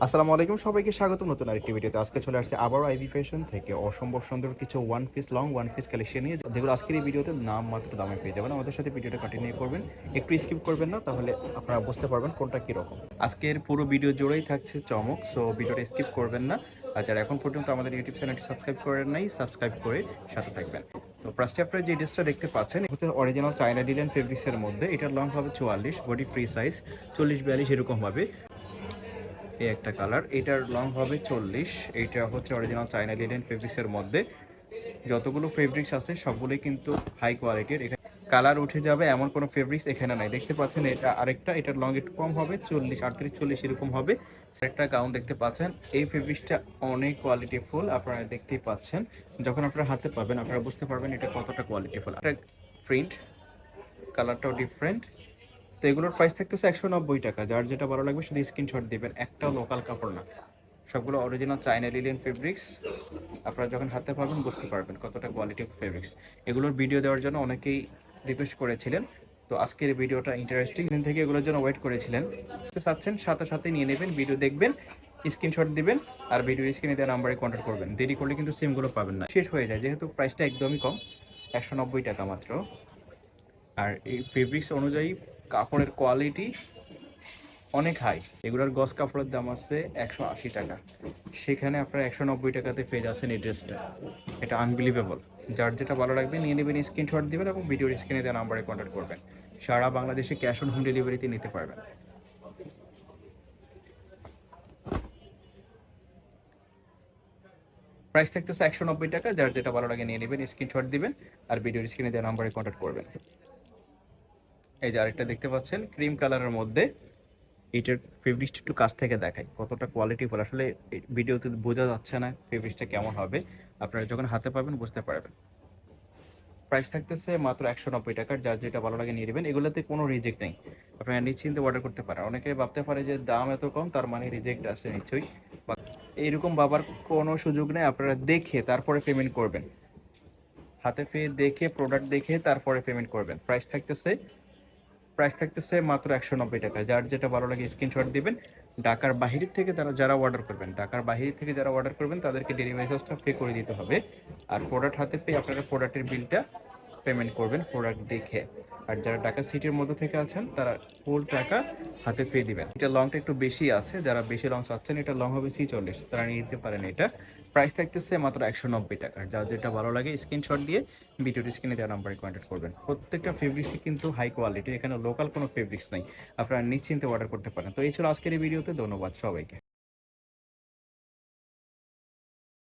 আসসালামু আলাইকুম, সবাইকে স্বাগতম নতুন আরেকটি ভিডিওতে। আজকে চলে আসছে আবারও আইভি ফ্যাশন থেকে অসম্ভব সুন্দর কিছু one piece long one piece collection নিয়ে, যেগুলো আজকের এই ভিডিওতে নাম মাত্র দামে পেয়ে যাবেন। আমাদের সাথে ভিডিওটা কন্টিনিউ করবেন, একটু স্কিপ করবেন না, তাহলে আপনারা বুঝতে পারবেন কোনটা কীরকম। আজকের পুরো ভিডিও জুড়েই থাকছে চমক, সো ভিডিওটা স্কিপ করবেন না। আর যারা এখন পর্যন্ত আমাদের ইউটিউব চ্যানেলটি সাবস্ক্রাইব করেন নাই, সাবস্ক্রাইব করে সাথে থাকবেন। তো ফার্স্টে আপনারা যে ড্রেসটা দেখতে পাচ্ছেন, হচ্ছে অরিজিনাল চায়না ডিলেন ফেব্রিক্সের মধ্যে। এটার লং হবে 44, বডি ফ্রি সাইজ 40-42 এরকম হবে। এই একটা কালার, এটার লং হবে 40। এইটা হচ্ছে অরিজিনাল চায়না লিনেন ফেব্রিক্সের মধ্যে। যতগুলো ফেব্রিক্স আছে সবগুলোই কিন্তু হাই কোয়ালিটির। এখানে কালার উঠে যাবে এমন কোনো ফেব্রিক্স এখানে নাই। দেখতে পাচ্ছেন এটা আরেকটা, এটার লং একটু কম হবে, 40, 38, 40 এরকম হবে। একটা গাউন দেখতে পাচ্ছেন, এই ফেব্রিক্সটা অনেক কোয়ালিটিফুল। আপনারা দেখতেই পাচ্ছেন, যখন আপনারা হাতে পাবেন আপনারা বুঝতে পারবেন এটা কতটা কোয়ালিটিফুল। একটা প্রিন্ট, কালারটাও ডিফারেন্ট। তো এগুলোর প্রাইস থাকতেছে 190 টাকা। যার যেটা ভালো লাগবে শুধু স্ক্রিনশট দিবেন, একটাও লোকাল কাপড় না, সবগুলো অরিজিনাল চায়না লিলেন ফেব্রিক্স। আপনারা যখন হাতে পাবেন বুঝতে পারবেন কতটা কোয়ালিটি ফেব্রিক্স। এগুলোর ভিডিও দেওয়ার জন্য অনেকেই রিকোয়েস্ট করেছিলেন, তো আজকের ভিডিওটা ইন্টারেস্টিং। দিন থেকে এগুলোর জন্য ওয়েট করেছিলেন, তো চাচ্ছেন সাথে সাথে নিয়ে নেবেন, ভিডিও দেখবেন, স্ক্রিনশট দিবেন, আর ভিডিওর স্ক্রিনে দেওয়া নাম্বারে কন্ট্যাক্ট করবেন। দেরি করলে কিন্তু সিমগুলো পাবেন না, শেষ হয়ে যায়, যেহেতু প্রাইসটা একদমই কম, 190 টাকা মাত্র। আর এই ফেব্রিক্স অনুযায়ী কাপড়ের কোয়ালিটি অনেক হাই। এগুলোর গজ কাপড়ের দাম আছে 180 টাকা, সেখানে আপনারা 190 টাকাতে পেয়ে যাচ্ছেন এই ড্রেসটা। এটা আনবিলিভেবল। যার যেটা ভালো লাগবে নিয়ে নেবেন, স্ক্রিনশট দেবেন এবং ভিডিওর স্ক্রিনে দেওয়া নাম্বারে কন্ট্যাক্ট করবেন। সারা বাংলাদেশে ক্যাশ অন হোম ডেলিভারিতে নিতে পারবেন। প্রাইস থাকতেছে 190 টাকা। যার যেটা ভালো লাগে নিয়ে নেবেন, স্ক্রিনশট দিবেন আর ভিডিওর স্ক্রিনে দেওয়া নাম্বারে কন্ট্যাক্ট করবেন। এই যে আরেকটা দেখতে পাচ্ছেন ক্রিম কালারের মধ্যে, এইটার ফেব্রিকটা একটু কাছ থেকে দেখাই কতটা কোয়ালিটিফুল। আসলে ভিডিওতে বোঝা যাচ্ছে না ফেব্রিকটা কেমন হবে, আপনারা যখন হাতে পাবেন বুঝতে পারবেন। প্রাইস থাকতেছে মাত্র 190 টাকার। যার যেটা ভালো লাগে নিয়ে নেবেন, এগুলোতে কোনো রিজেক্ট নেই, আপনারা নিশ্চিন্তে অর্ডার করতে পারেন। অনেকে ভাবতে পারে যে দাম এত কম তার মানে রিজেক্ট আছে নিশ্চয়ই, এইরকম ভাবার কোনো সুযোগ নেই। আপনারা দেখে তারপরে পেমেন্ট করবেন, হাতে পেয়ে দেখে প্রোডাক্ট দেখে তারপরে পেমেন্ট করবেন। প্রাইস থাকতেছে মাত্র 190 টাকা। যার যেটা ভালো লাগে স্ক্রিনশট দিবেন। ঢাকার বাহির থেকে ঢাকার বাহির থেকে যারা অর্ডার করবেন তাদেরকে ডেলিভারি চার্জটা পে করে দিতে হবে। আর প্রোডাক্ট হাতে পেয়ে আপনারা প্রোডাক্টের বিলটা পেমেন্ট করবেন প্রোডাক্ট দেখে। আর যারা ঢাকা সিটির মধ্যে থেকে আছেন তারা ফুল টাকা হাতে পেয়ে দিবেন। এটা লংটা একটু বেশি আছে, যারা বেশি লং চাচ্ছেন, এটা লং হবে 46, তারা নিয়ে নিতে পারেন এটা। প্রাইস থাকতেছে মাত্র 190 টাকা। যার যেটা ভালো লাগে স্ক্রিনশট দিয়ে ভিডিওর স্ক্রিনে দেওয়া নাম্বারে কন্ট্যাক্ট করবেন। প্রত্যেকটা ফেব্রিক্সই কিন্তু হাই কোয়ালিটির, এখানে লোকাল কোনো ফেব্রিক্স নাই, আপনারা নিশ্চিন্তে অর্ডার করতে পারেন। তো এই ছিল আজকের এই ভিডিওতে, ধন্যবাদ সবাইকে।